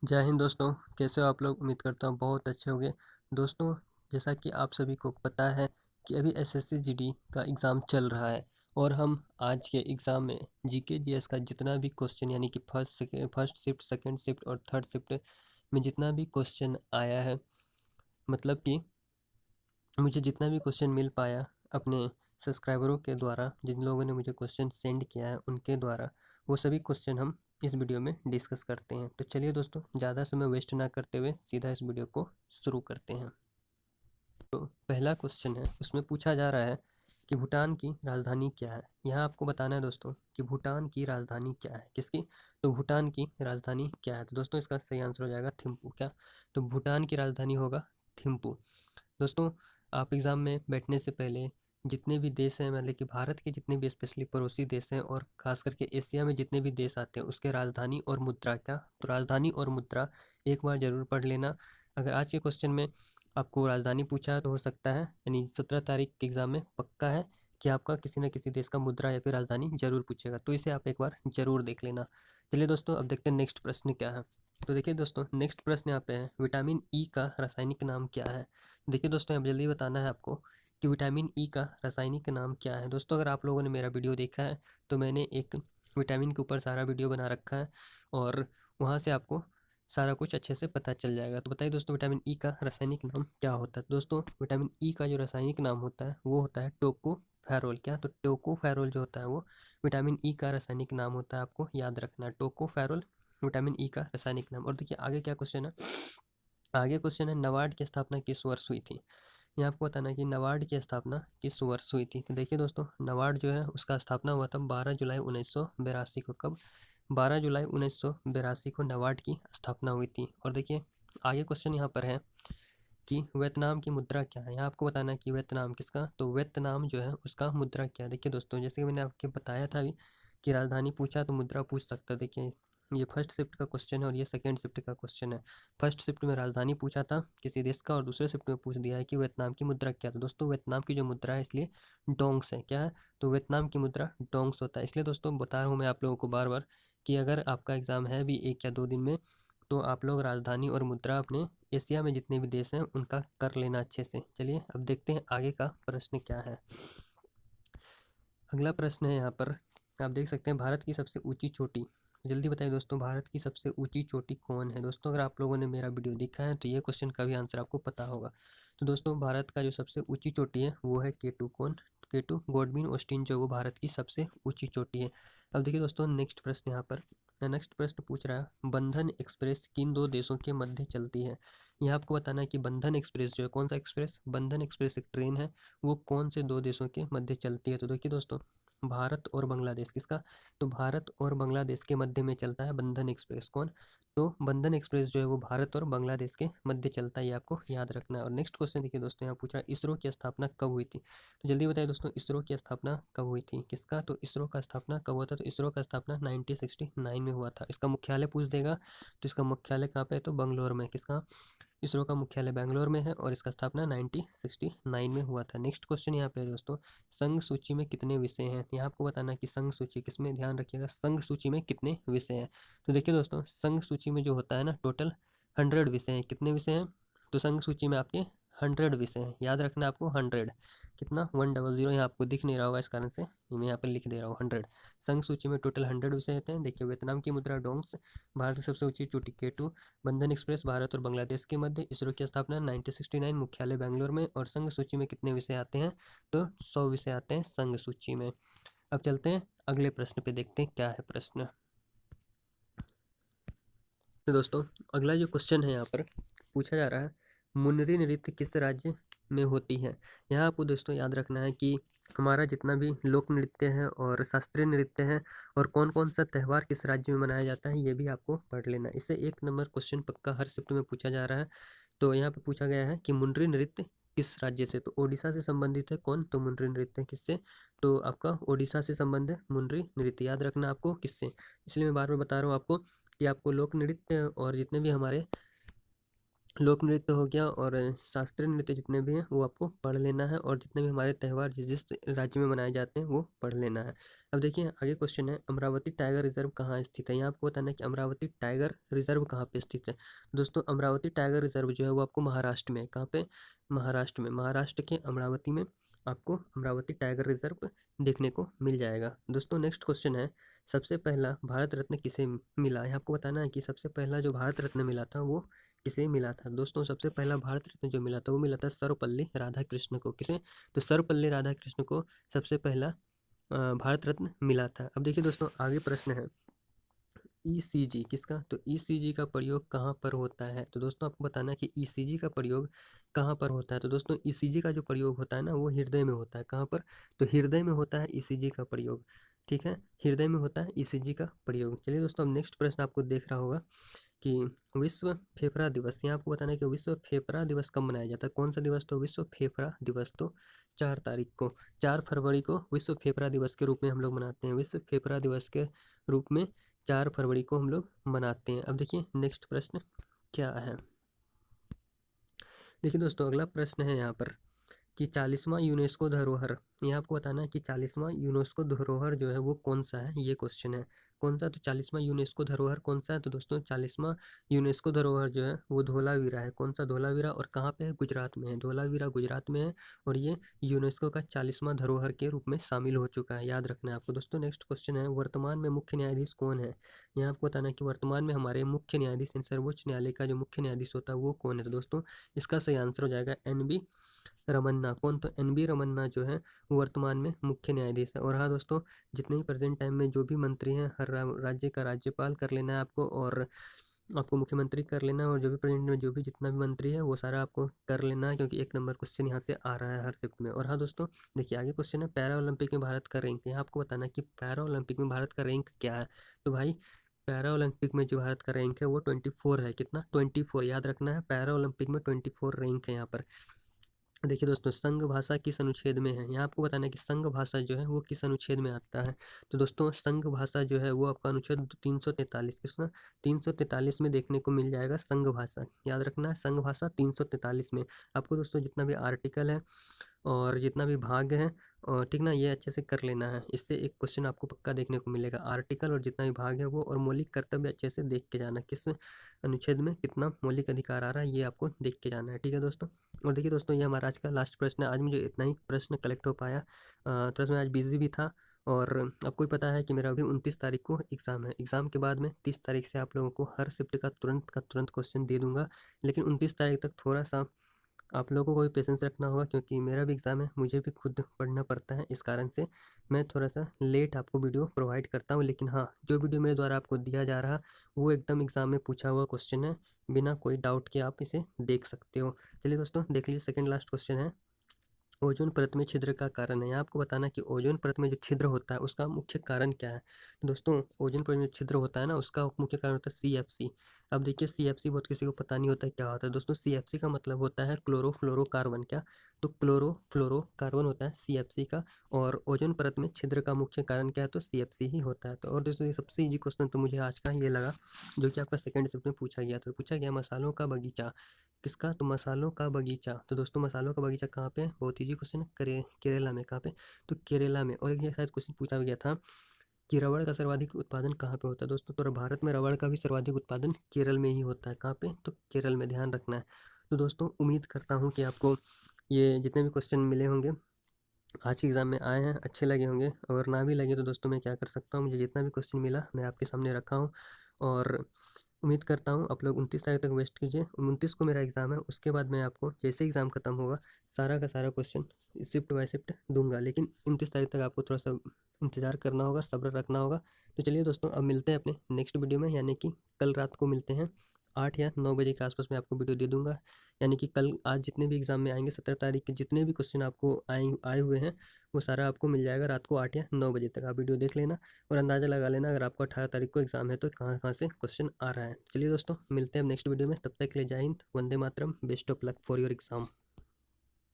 जय हिंद दोस्तों। कैसे हो आप लोग? उम्मीद करता हूँ बहुत अच्छे होंगे। दोस्तों, जैसा कि आप सभी को पता है कि अभी एसएससी जीडी का एग्ज़ाम चल रहा है और हम आज के एग्ज़ाम में जीके जीएस का जितना भी क्वेश्चन यानी कि फर्स्ट शिफ्ट, सेकंड शिफ्ट और थर्ड शिफ्ट में जितना भी क्वेश्चन आया है, मतलब कि मुझे जितना भी क्वेश्चन मिल पाया अपने सब्सक्राइबरों के द्वारा, जिन लोगों ने मुझे क्वेश्चन सेंड किया है उनके द्वारा, वो सभी क्वेश्चन हम इस वीडियो में डिस्कस करते हैं। तो चलिए दोस्तों, ज़्यादा समय वेस्ट ना करते हुए सीधा इस वीडियो को शुरू करते हैं। तो पहला क्वेश्चन है, उसमें पूछा जा रहा है कि भूटान की राजधानी क्या है। यहाँ आपको बताना है दोस्तों कि भूटान की राजधानी क्या है। किसकी? तो भूटान की राजधानी क्या है। तो दोस्तों, इसका सही आंसर हो जाएगा थिम्पू। क्या? तो भूटान की राजधानी होगा थिम्पू। दोस्तों, आप एग्ज़ाम में बैठने से पहले जितने भी देश हैं, मतलब कि भारत के जितने भी स्पेशली पड़ोसी देश हैं और ख़ास करके एशिया में जितने भी देश आते हैं, उसके राजधानी और मुद्रा क्या, तो राजधानी और मुद्रा एक बार ज़रूर पढ़ लेना। अगर आज के क्वेश्चन में आपको राजधानी पूछा है तो हो सकता है, यानी 17 तारीख के एग्ज़ाम में पक्का है कि आपका किसी न किसी देश का मुद्रा या फिर राजधानी ज़रूर पूछेगा, तो इसे आप एक बार ज़रूर देख लेना। चलिए दोस्तों, अब देखते हैं नेक्स्ट प्रश्न क्या है। तो देखिए दोस्तों, नेक्स्ट प्रश्न यहाँ पे है, विटामिन ई का रासायनिक नाम क्या है। देखिए दोस्तों, अब जल्दी बताना है आपको कि विटामिन ई का रासायनिक नाम क्या है। दोस्तों, अगर आप लोगों ने मेरा वीडियो देखा है तो मैंने एक विटामिन के ऊपर सारा वीडियो बना रखा है और वहाँ से आपको सारा कुछ अच्छे से पता चल जाएगा। तो बताइए दोस्तों, विटामिन ई का रासायनिक नाम क्या होता है। दोस्तों, विटामिन ई का जो रासायनिक नाम होता है वो होता है टोकोफेरोल। क्या? तो टोकोफेरोल जो होता है वो विटामिन ई का रासायनिक नाम होता है। आपको याद रखना है, टोकोफेरोल विटामिन ई का रासायनिक नाम। और देखिए आगे क्या क्वेश्चन है। आगे क्वेश्चन है, नबार्ड की स्थापना किस वर्ष हुई थी। ये आपको बताना है कि नबार्ड की स्थापना किस वर्ष हुई थी। तो देखिए दोस्तों, नबार्ड जो है उसका स्थापना हुआ था 12 जुलाई 1982 को। कब? 12 जुलाई 1982 को नबार्ड की स्थापना हुई थी। और देखिए आगे क्वेश्चन यहाँ पर है कि वियतनाम की मुद्रा क्या है। यहाँ आपको बताना है कि वियतनाम किसका, तो वियतनाम जो है उसका मुद्रा क्या है। देखिए दोस्तों, जैसे कि मैंने आपको बताया था अभी कि राजधानी पूछा तो मुद्रा पूछ सकता है। देखिए ये फर्स्ट शिफ्ट का क्वेश्चन है और ये सेकंड शिफ्ट का क्वेश्चन है। फर्स्ट शिफ्ट में राजधानी पूछा था किसी देश का और दूसरे शिफ्ट में पूछ दिया है कि वियतनाम की मुद्रा क्या है। तो दोस्तों, वियतनाम की जो मुद्रा है इसलिए डोंग्स है। क्या है? तो वियतनाम की मुद्रा डोंग्स होता है। इसलिए दोस्तों बता रहा हूँ मैं आप लोगों को बार बार कि अगर आपका एग्ज़ाम है भी 1 या 2 दिन में, तो आप लोग राजधानी और मुद्रा अपने एशिया में जितने भी देश हैं उनका कर लेना अच्छे से। चलिए अब देखते हैं आगे का प्रश्न क्या है। अगला प्रश्न है यहाँ पर, आप देख सकते हैं, भारत की सबसे ऊंची चोटी। जल्दी बताइए दोस्तों, भारत की सबसे ऊंची चोटी कौन है। दोस्तों, अगर आप लोगों ने मेरा वीडियो देखा है तो ये क्वेश्चन का भी आंसर आपको पता होगा। तो दोस्तों, भारत का जो सबसे ऊंची चोटी है वो है केटू। कौन? केटू गॉडविन ऑस्टिन, जो वो भारत की सबसे ऊंची चोटी है। अब देखिए दोस्तों, नेक्स्ट प्रश्न यहाँ पर, नेक्स्ट प्रश्न पूछ रहा है, बंधन एक्सप्रेस किन दो देशों के मध्य चलती है। यहाँ आपको बताना है कि बंधन एक्सप्रेस जो है, कौन सा एक्सप्रेस, बंधन एक्सप्रेस एक ट्रेन है, वो कौन से दो देशों के मध्य चलती है। तो देखिए दोस्तों, भारत और बांग्लादेश। किसका? तो भारत और बांग्लादेश के मध्य में चलता है बंधन एक्सप्रेस। कौन? तो बंधन एक्सप्रेस जो है वो भारत और बांग्लादेश के मध्य चलता है, ये आपको याद रखना है। और नेक्स्ट क्वेश्चन देखिए दोस्तों, यहाँ पूछ रहा है, इसरो की स्थापना कब हुई थी। तो जल्दी बताइए दोस्तों, इसरो की स्थापना कब हुई थी। किसका? तो इसरो का स्थापना कब हुआ था। तो इसरो का स्थापना 1969 में हुआ था। इसका मुख्यालय पूछ देगा, तो इसका मुख्यालय कहाँ पे है, तो बंगलोर में। किसका? इसरो का मुख्यालय बैंगलोर में है और इसका स्थापना 1969 में हुआ था। नेक्स्ट क्वेश्चन यहाँ पे है दोस्तों, संघ सूची में कितने विषय हैं। यहाँ आपको बताना है कि संघ सूची किसमें, ध्यान रखिएगा, संघ सूची में कितने विषय हैं। तो देखिए दोस्तों, संघ सूची में जो होता है ना, टोटल 100 विषय हैं। कितने विषय हैं? तो संघ सूची में आपके 100 विषय हैं। याद रखना आपको 100, कितना, 100, यहाँ आपको दिख नहीं रहा होगा इस कारण से मैं यहाँ पर लिख दे रहा हूँ 100। संघ सूची में टोटल 100 विषय होते हैं। देखिए, वियतनाम की मुद्रा डोंग्स, भारत की सबसे ऊंची चोटी केटू, बंधन एक्सप्रेस भारत और बांग्लादेश के मध्य, इसरो की स्थापना 1969, मुख्यालय बैंगलोर में, और संघ सूची में कितने विषय आते हैं, तो 100 विषय आते हैं संघ सूची में। अब चलते हैं अगले प्रश्न पे, देखते हैं क्या है प्रश्न। तो दोस्तों, अगला जो क्वेश्चन है यहाँ पर पूछा जा रहा है, मुनरी नृत्य किस राज्य में होती है। यहाँ आपको दोस्तों याद रखना है कि हमारा जितना भी लोक नृत्य है और शास्त्रीय नृत्य है और कौन कौन सा त्यौहार किस राज्य में मनाया जाता है, ये भी आपको पढ़ लेना है। इससे 1 नंबर क्वेश्चन पक्का हर शिफ्ट में पूछा जा रहा है। तो यहाँ पे पूछा गया है कि मुनरी नृत्य किस राज्य से, तो ओडिशा से संबंधित है। कौन? तो मुनरी नृत्य किससे, तो आपका ओडिशा से संबंध है मुनरी नृत्य। याद रखना आपको किससे, इसलिए मैं बार बार बता रहा हूँ आपको कि आपको लोक नृत्य और जितने भी हमारे लोक नृत्य हो गया और शास्त्रीय नृत्य जितने भी हैं वो आपको पढ़ लेना है, और जितने भी हमारे त्यौहार जिस जिस राज्य में मनाए जाते हैं वो पढ़ लेना है। अब देखिए आगे क्वेश्चन है, अमरावती टाइगर रिजर्व कहाँ स्थित है। यहाँ आपको बताना है कि अमरावती टाइगर रिजर्व कहाँ पे स्थित है। दोस्तों अमरावती टाइगर रिजर्व जो है वो आपको महाराष्ट्र में, कहाँ पे, महाराष्ट्र में, महाराष्ट्र के अमरावती में आपको अमरावती टाइगर रिजर्व देखने को मिल जाएगा। दोस्तों नेक्स्ट क्वेश्चन है, सबसे पहला भारत रत्न किसे मिला है। आपको बताना है कि सबसे पहला जो भारत रत्न मिला था वो किसे मिला था। दोस्तों सबसे पहला भारत रत्न जो मिला था वो मिला था सर्वपल्ली राधाकृष्ण को। किसे, तो सर्वपल्ली राधाकृष्ण को सबसे पहला भारत रत्न मिला था। अब देखिए दोस्तों आगे प्रश्न है, ईसीजी किसका, तो ईसीजी का प्रयोग कहाँ पर होता है। तो दोस्तों आपको बताना है कि ईसीजी का प्रयोग कहाँ पर होता है। तो दोस्तों ईसीजी का जो प्रयोग होता है ना वो हृदय में होता है। कहाँ पर, तो हृदय में होता है ईसीजी का प्रयोग। ठीक है, हृदय में होता है ईसीजी का प्रयोग। चलिए दोस्तों अब नेक्स्ट प्रश्न आपको देख रहा होगा कि विश्व फेफड़ा दिवस, यहाँ आपको बताना है कि विश्व फेफड़ा दिवस कब मनाया जाता है। कौन सा दिवस, तो विश्व फेफड़ा दिवस तो 4 तारीख को, 4 फरवरी को विश्व फेफड़ा दिवस के रूप में हम लोग मनाते हैं। विश्व फेफड़ा दिवस के रूप में 4 फरवरी को हम लोग मनाते हैं। अब देखिए नेक्स्ट प्रश्न क्या है। देखिए दोस्तों अगला प्रश्न है यहाँ पर कि 40वां यूनेस्को धरोहर, यहाँ आपको बताना है कि 40वां यूनेस्को धरोहर जो है वो कौन सा है, ये क्वेश्चन है। कौन सा, तो 40वां यूनेस्को धरोहर कौन सा है। तो दोस्तों 40वां यूनेस्को धरोहर जो है वो धोलावीरा है। कौन सा, धोलावीरा, और कहाँ पे है, गुजरात में है। धोलावीरा गुजरात में है और ये यूनेस्को का 40वां धरोहर के रूप में शामिल हो चुका है, याद रखना है आपको। दोस्तों नेक्स्ट क्वेश्चन है, वर्तमान में मुख्य न्यायाधीश कौन है। यहाँ आपको बताना है कि वर्तमान में हमारे मुख्य न्यायाधीश, सर्वोच्च न्यायालय का जो मुख्य न्यायाधीश होता है वो कौन है। तो दोस्तों इसका सही आंसर हो जाएगा NB रमन्ना। कौन, तो NB रमन्ना जो है वो वर्तमान में मुख्य न्यायाधीश है। और हाँ दोस्तों जितने भी प्रेजेंट टाइम में जो भी मंत्री हैं, हर राज्य का राज्यपाल कर लेना है आपको, और आपको मुख्यमंत्री कर लेना है, और जो भी प्रेजेंट में जो भी जितना भी मंत्री है वो सारा आपको कर लेना है, क्योंकि 1 नंबर क्वेश्चन यहाँ से आ रहा है हर शिफ्ट में। और हाँ दोस्तों देखिए आगे क्वेश्चन है, पैरा ओलंपिक में भारत का रैंक, यहाँ आपको बताना है कि पैरा ओलंपिक में भारत का रैंक क्या है। तो भाई पैरा ओलंपिक में जो भारत का रैंक है वो 24 है। कितना, 24, याद रखना है, पैरा ओलंपिक में 24 रैंक है यहाँ पर। देखिए दोस्तों संघ भाषा किस अनुच्छेद में है, यहाँ आपको बताना है कि संघ भाषा जो है वो किस अनुच्छेद में आता है। तो दोस्तों संघ भाषा जो है वो आपका अनुच्छेद 343, किसना, 343 में देखने को मिल जाएगा संघ भाषा, याद रखना है, संघ भाषा 343 में। आपको दोस्तों जितना भी आर्टिकल है और जितना भी भाग है, और ठीक ना, ये अच्छे से कर लेना है, इससे एक क्वेश्चन आपको पक्का देखने को मिलेगा। आर्टिकल और जितना भी भाग है वो, और मौलिक कर्तव्य अच्छे से देख के जाना, किस अनुच्छेद में कितना मौलिक अधिकार आ रहा है ये आपको देख के जाना है। ठीक है दोस्तों, और देखिए दोस्तों ये हमारा आज का लास्ट प्रश्न है। आज मुझे इतना ही प्रश्न कलेक्ट हो पाया, थोड़ा सा मैं आज बिजी भी था। और आपको ही पता है कि मेरा अभी 29 तारीख को एग्ज़ाम है। एग्ज़ाम के बाद में 30 तारीख से आप लोगों को हर शिफ्ट का तुरंत क्वेश्चन दे दूंगा। लेकिन 29 तारीख तक थोड़ा सा आप लोगों को भी पेशेंस रखना होगा, क्योंकि मेरा भी एग्ज़ाम है, मुझे भी खुद पढ़ना पड़ता है। इस कारण से मैं थोड़ा सा लेट आपको वीडियो प्रोवाइड करता हूँ। लेकिन हाँ, जो वीडियो मेरे द्वारा आपको दिया जा रहा वो एकदम एग्ज़ाम में पूछा हुआ क्वेश्चन है, बिना कोई डाउट के आप इसे देख सकते हो। चलिए दोस्तों देख लीजिए, सेकंड लास्ट क्वेश्चन है, ओजोन परत में छिद्र का कारण है। यहाँ आपको बताना कि ओजोन परत में जो छिद्र होता है उसका मुख्य कारण क्या है। तो दोस्तों ओजोन परत में छिद्र होता है ना, उसका मुख्य कारण होता है CFC। अब देखिए CFC बहुत किसी को पता नहीं होता है क्या होता है। दोस्तों CFC का मतलब होता है क्लोरोफ्लोरोकार्बन। क्या, तो क्लोरोफ्लोरोकार्बन होता है CFC का। और ओजोन परत में छिद्र का मुख्य कारण क्या है, तो CFC ही होता है। तो और दोस्तों ये सबसे ईजी क्वेश्चन तो मुझे आज का ये लगा, जो कि आपका सेकंड शिफ्ट में पूछा गया था। पूछा गया मसालों का बगीचा किसका, तो मसालों का बगीचा। तो दोस्तों मसालों का बगीचा कहाँ पे है, बहुत ईजी क्वेश्चन है, केरला में। कहाँ पे, तो केरला में। और एक ये शायद क्वेश्चन पूछा गया था कि रबड़ का सर्वाधिक उत्पादन कहाँ पे होता है। दोस्तों तो भारत में रबड़ का भी सर्वाधिक उत्पादन केरल में ही होता है। कहाँ पे, तो केरल में, ध्यान रखना है। तो दोस्तों उम्मीद करता हूँ कि आपको ये जितने भी क्वेश्चन मिले होंगे आज के एग्ज़ाम में आए हैं अच्छे लगे होंगे। अगर ना भी लगे तो दोस्तों मैं क्या कर सकता हूँ, मुझे जितना भी क्वेश्चन मिला मैं आपके सामने रखा हूँ। और उम्मीद करता हूँ आप लोग 29 तारीख तक वेस्ट कीजिए। 29 को मेरा एग्ज़ाम है, उसके बाद मैं आपको जैसे एग्ज़ाम खत्म होगा सारा का सारा क्वेश्चन शिफ्ट बाय शिफ्ट दूंगा। लेकिन 29 तारीख तक आपको थोड़ा सा इंतज़ार करना होगा, सब्र रखना होगा। तो चलिए दोस्तों अब मिलते हैं अपने नेक्स्ट वीडियो में, यानी कि कल रात को मिलते हैं 8 या 9 बजे के आसपास मैं आपको वीडियो दे दूंगा। यानी कि कल आज जितने भी एग्ज़ाम में आएंगे 17 तारीख के जितने भी क्वेश्चन आपको आए हुए हैं वो सारा आपको मिल जाएगा रात को 8 या 9 बजे तक। आप वीडियो देख लेना और अंदाज़ा लगा लेना अगर आपको 18 तारीख को एग्ज़ाम है तो कहाँ कहाँ से क्वेश्चन आ रहा है। चलिए दोस्तों मिलते हैं अब नेक्स्ट वीडियो में, तब तक के लिए जय हिंद, Vande Mataram, best of luck for your exam.